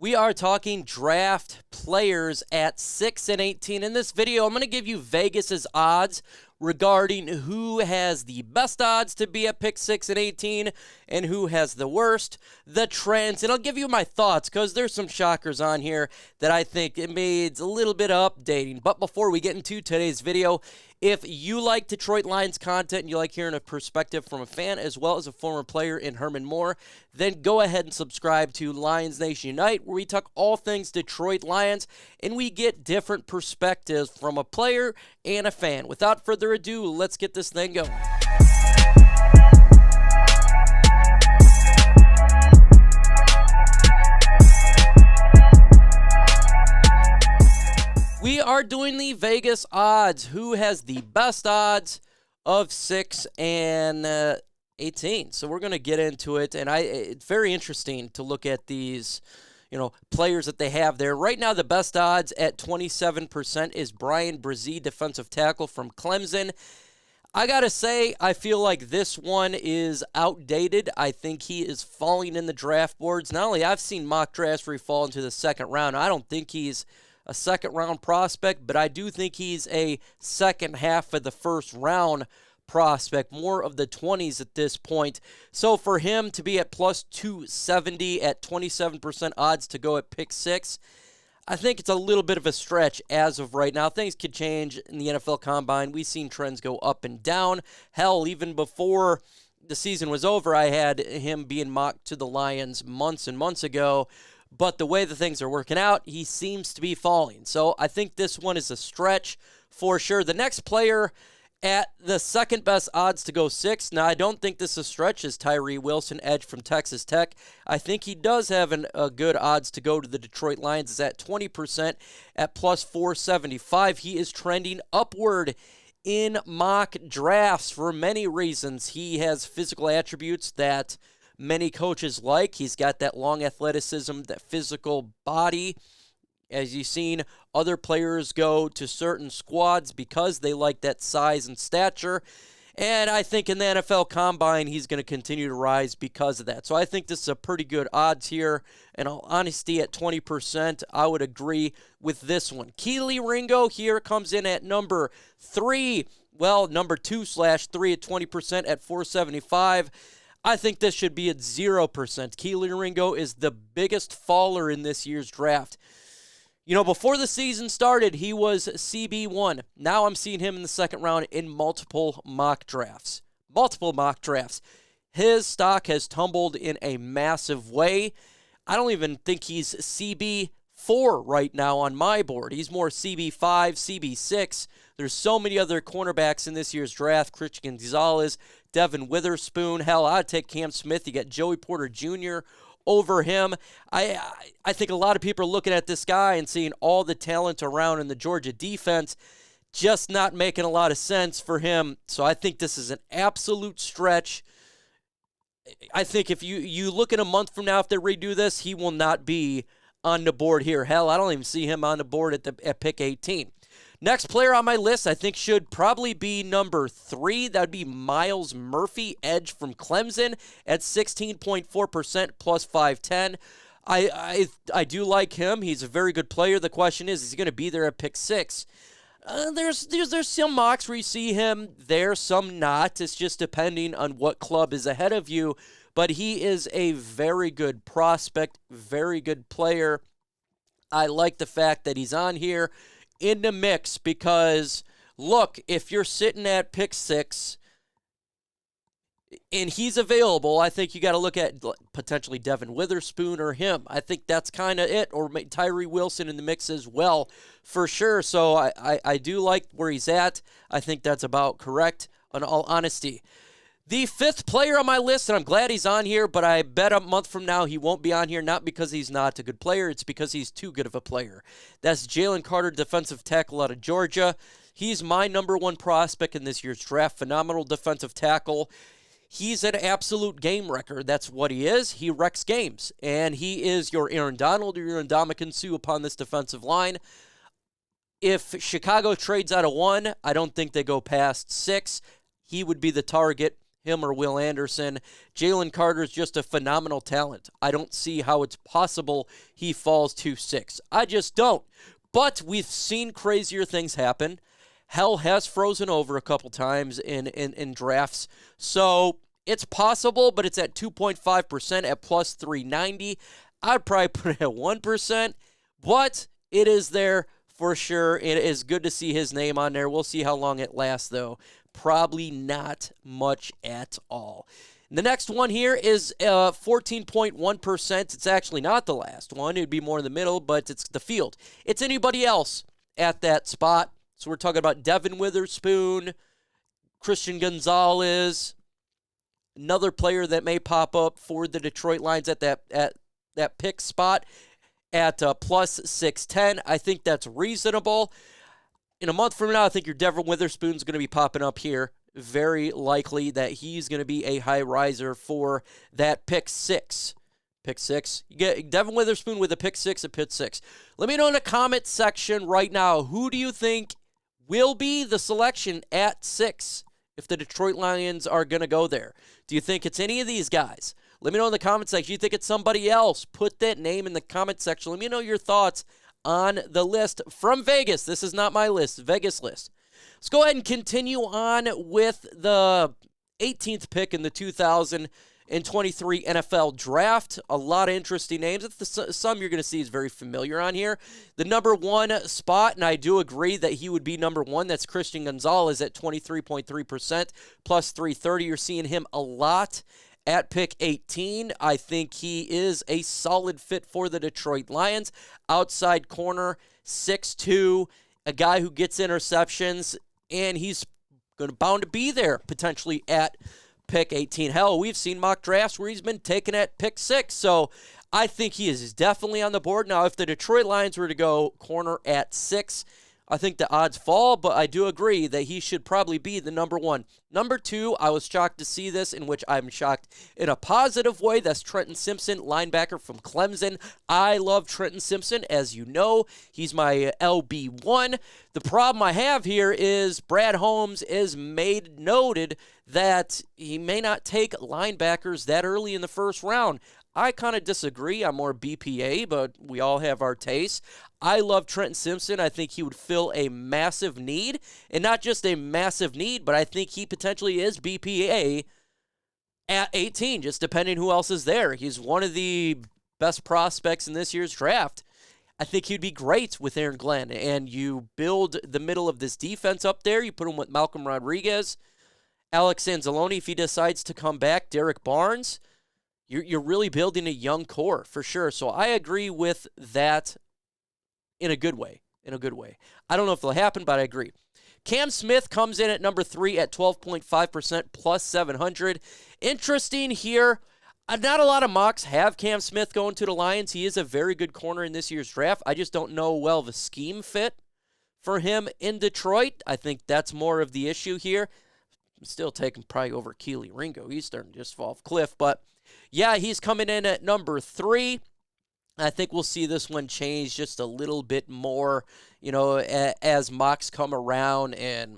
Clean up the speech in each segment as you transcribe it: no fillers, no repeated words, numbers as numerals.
We are talking draft players at 6 and 18. In this video, I'm going to give you Vegas's odds regarding who has the best odds to be at pick 6 and 18 and who has the worst, the trends, and I'll give you my thoughts because there's some shockers on here that I think it needs a little bit of updating. But before we get into today's video, if you like Detroit Lions content and you like hearing a perspective from a fan as well as a former player in Herman Moore, then go ahead and subscribe to Lions Nation Unite, where we talk all things Detroit Lions and we get different perspectives from a player and a fan. Without further ado, let's get this thing going. We are doing the Vegas odds. Who has the best odds of 6 and 18? So we're going to get into it, and it's very interesting to look at these, players that they have there. Right now, the best odds at 27% is Bresee, defensive tackle from Clemson. I got to say, I feel like this one is outdated. I think he is falling in the draft boards. Not only I've seen mock drafts where he fall into the second round. I don't think he's a second-round prospect, but I do think he's a second half of the first round prospect, more of the 20s at this point. So for him to be at plus 270 at 27% odds to go at pick 6, I think it's a little bit of a stretch as of right now. Things could change in the NFL Combine. We've seen trends go up and down. Hell, even before the season was over, I had him being mocked to the Lions months and months ago. But the way the things are working out, he seems to be falling. So I think this one is a stretch for sure. The next player at the second best odds to go 6. Now, I don't think this is a stretch, is Tyree Wilson, edge from Texas Tech. I think he does have a good odds to go to the Detroit Lions. Is at 20% at plus 475. He is trending upward in mock drafts for many reasons. He has physical attributes that many coaches like. He's got that long athleticism, that physical body. As you've seen, other players go to certain squads because they like that size and stature. And I think in the NFL Combine, he's going to continue to rise because of that. So I think this is a pretty good odds here. In all honesty, at 20%, I would agree with this one. Keely Ringo here comes in at number 3. Well, number 2/3 at 20% at 475. I think this should be at 0%. Keely Ringo is the biggest faller in this year's draft. Before the season started, he was CB1. Now I'm seeing him in the second round in multiple mock drafts. His stock has tumbled in a massive way. I don't even think he's CB4 right now on my board. He's more CB5, CB6. There's so many other cornerbacks in this year's draft. Christian Gonzalez, Devin Witherspoon. Hell, I'd take Cam Smith. You got Joey Porter Jr. over him. I think a lot of people are looking at this guy and seeing all the talent around in the Georgia defense, just not making a lot of sense for him. So I think this is an absolute stretch. I think if you look in a month from now, if they redo this, he will not be on the board here. Hell, I don't even see him on the board at pick 18. Next player on my list, I think, should probably be number 3. That would be Myles Murphy, edge from Clemson, at 16.4% plus 510. I do like him. He's a very good player. The question is he going to be there at pick 6? There's some mocks where you see him there, some not. It's just depending on what club is ahead of you. But he is a very good prospect, very good player. I like the fact that he's on here in the mix because, look, if you're sitting at pick 6 and he's available, I think you got to look at potentially Devin Witherspoon or him. I think that's kind of it, or Tyree Wilson in the mix as well, for sure. So I do like where he's at. I think that's about correct, in all honesty. The 5th player on my list, and I'm glad he's on here, but I bet a month from now he won't be on here, not because he's not a good player, it's because he's too good of a player. That's Jalen Carter, defensive tackle out of Georgia. He's my number 1 prospect in this year's draft. Phenomenal defensive tackle. He's an absolute game wrecker. That's what he is. He wrecks games, and he is your Aaron Donald or your Ndamukong Suh upon this defensive line. If Chicago trades out of 1, I don't think they go past 6. He would be the target. him or Will Anderson. Jalen Carter is just a phenomenal talent. I don't see how it's possible he falls to 6. I just don't. But we've seen crazier things happen. Hell has frozen over a couple times in drafts. So it's possible, but it's at 2.5% at plus 390. I'd probably put it at 1%, but it is there for sure. It is good to see his name on there. We'll see how long it lasts, though. Probably not much at all. The next one here is 14.1%. It's actually not the last one. It would be more in the middle, but it's the field. It's anybody else at that spot. So we're talking about Devin Witherspoon, Christian Gonzalez, another player that may pop up for the Detroit Lions at that pick spot at plus 610. I think that's reasonable. In a month from now, I think your Devin Witherspoon's going to be popping up here. Very likely that he's going to be a high riser for that pick 6. Pick 6. You get Devin Witherspoon with a pick 6 at pick 6. Let me know in the comment section right now, who do you think will be the selection at 6 if the Detroit Lions are going to go there? Do you think it's any of these guys? Let me know in the comment section. Do you think it's somebody else? Put that name in the comment section. Let me know your thoughts on the list from Vegas. This is not my list, Vegas list. Let's go ahead and continue on with the 18th pick in the 2023 NFL Draft. A lot of interesting names. Some you're going to see is very familiar on here. The number 1 spot, and I do agree that he would be number 1. That's Christian Gonzalez at 23.3%, plus 330. You're seeing him a lot at pick 18. I think he is a solid fit for the Detroit Lions. Outside corner, 6'2", a guy who gets interceptions, and he's bound to be there potentially at pick 18. Hell, we've seen mock drafts where he's been taken at pick 6, so I think he is definitely on the board. Now, if the Detroit Lions were to go corner at 6, I think the odds fall, but I do agree that he should probably be the number 1. Number 2, I was shocked to see this, in which I'm shocked in a positive way. That's Trenton Simpson, linebacker from Clemson. I love Trenton Simpson. As you know, he's my LB1. The problem I have here is Brad Holmes is noted that he may not take linebackers that early in the first round. I kind of disagree. I'm more BPA, but we all have our tastes. I love Trenton Simpson. I think he would fill a massive need, and not just a massive need, but I think he potentially is BPA at 18, just depending who else is there. He's one of the best prospects in this year's draft. I think he'd be great with Aaron Glenn, and you build the middle of this defense up there. You put him with Malcolm Rodriguez, Alex Anzalone if he decides to come back, Derek Barnes. You're really building a young core for sure. So I agree with that in a good way. I don't know if it'll happen, but I agree. Cam Smith comes in at number 3 at 12.5% plus 700. Interesting here. Not a lot of mocks have Cam Smith going to the Lions. He is a very good corner in this year's draft. I just don't know well of a scheme fit for him in Detroit. I think that's more of the issue here. I'm still taking probably over Keely Ringo. He's starting to just fall off a cliff, but yeah, he's coming in at number 3. I think we'll see this one change just a little bit more, as mocks come around and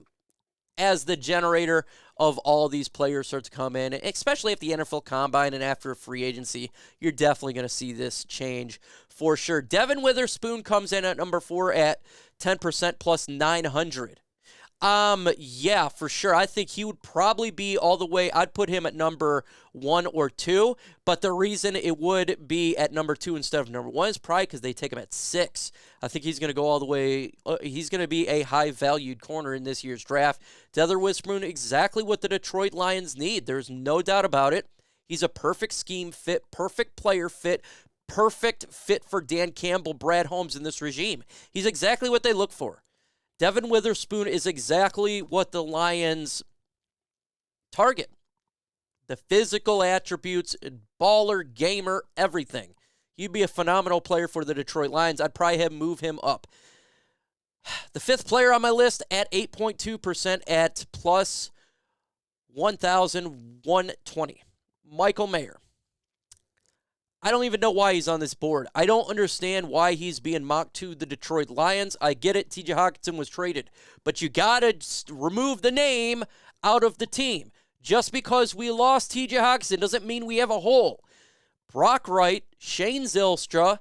as the generator of all these players start to come in, especially at the NFL Combine and after free agency. You're definitely going to see this change for sure. Devin Witherspoon comes in at number 4 at 10% plus 900. Yeah, for sure. I think he would probably be all the way. I'd put him at number 1 or 2, but the reason it would be at number 2 instead of number 1 is probably because they take him at 6. I think he's going to go all the way. He's going to be a high-valued corner in this year's draft. Devin Witherspoon, exactly what the Detroit Lions need. There's no doubt about it. He's a perfect scheme fit, perfect player fit, perfect fit for Dan Campbell, Brad Holmes in this regime. He's exactly what they look for. Devin Witherspoon is exactly what the Lions target. The physical attributes, baller, gamer, everything. He'd be a phenomenal player for the Detroit Lions. I'd probably move him up. The 5th player on my list at 8.2% at plus 1,120. Michael Mayer. I don't even know why he's on this board. I don't understand why he's being mocked to the Detroit Lions. I get it, T.J. Hockenson was traded. But you got to remove the name out of the team. Just because we lost TJ Hockenson doesn't mean we have a hole. Brock Wright, Shane Zylstra,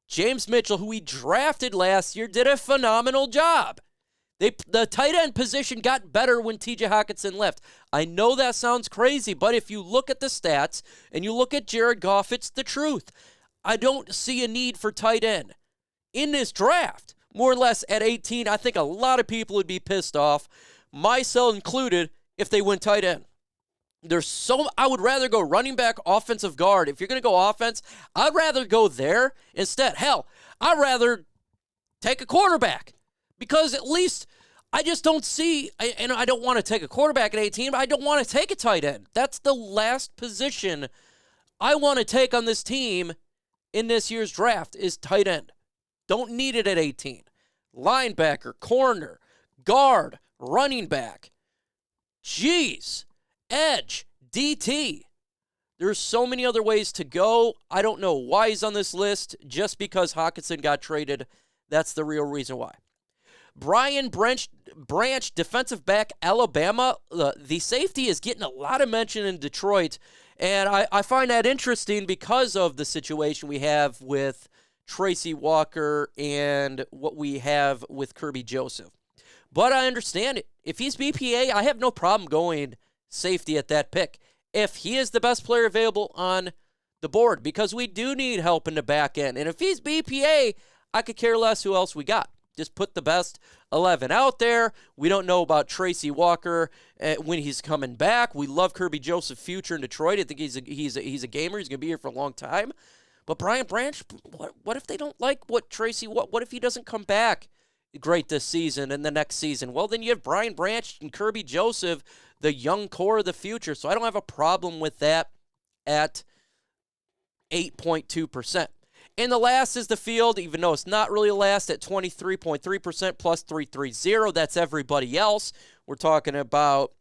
James Mitchell, who we drafted last year, did a phenomenal job. The tight end position got better when TJ Hockenson left. I know that sounds crazy, but if you look at the stats and you look at Jared Goff, it's the truth. I don't see a need for tight end in this draft. More or less at 18, I think a lot of people would be pissed off, myself included, if they went tight end. I would rather go running back, offensive guard. If you're going to go offense, I'd rather go there instead. Hell, I'd rather take a quarterback because at least I just don't see, and I don't want to take a quarterback at 18, but I don't want to take a tight end. That's the last position I want to take on this team in this year's draft is tight end. Don't need it at 18. Linebacker, corner, guard, running back. Jeez. Edge, DT. There's so many other ways to go. I don't know why he's on this list. Just because Hockenson got traded, that's the real reason why. Brian Branch, defensive back, Alabama. The safety is getting a lot of mention in Detroit, and I find that interesting because of the situation we have with Tracy Walker and what we have with Kirby Joseph. But I understand it. If he's BPA, I have no problem going safety at that pick if he is the best player available on the board, because we do need help in the back end. And if he's BPA, I could care less who else we got. Just put the best 11 out there. We don't know about Tracy Walker when he's coming back. We love Kirby Joseph's future in Detroit. I think he's a gamer. He's going to be here for a long time. But Brian Branch, what if they don't like what if he doesn't come back great this season and the next season? Well, then you have Brian Branch and Kirby Joseph, the young core of the future. So I don't have a problem with that at 8.2%. And the last is the field, even though it's not really last, at 23.3% plus 330. That's everybody else. We're talking about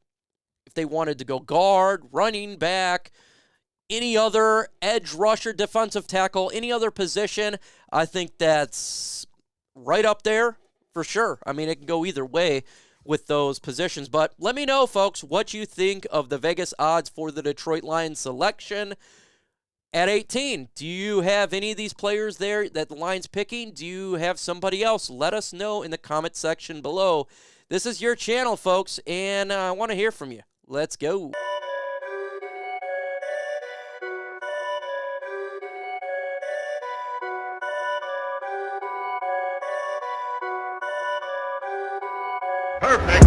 if they wanted to go guard, running back, any other edge rusher, defensive tackle, any other position. I think that's right up there for sure. I mean, it can go either way with those positions. But let me know, folks, what you think of the Vegas odds for the Detroit Lions selection at 18. Do you have any of these players there that the Lions picking? Do you have somebody else? Let us know in the comment section below. This is your channel, folks, and I want to hear from you. Let's go. Perfect.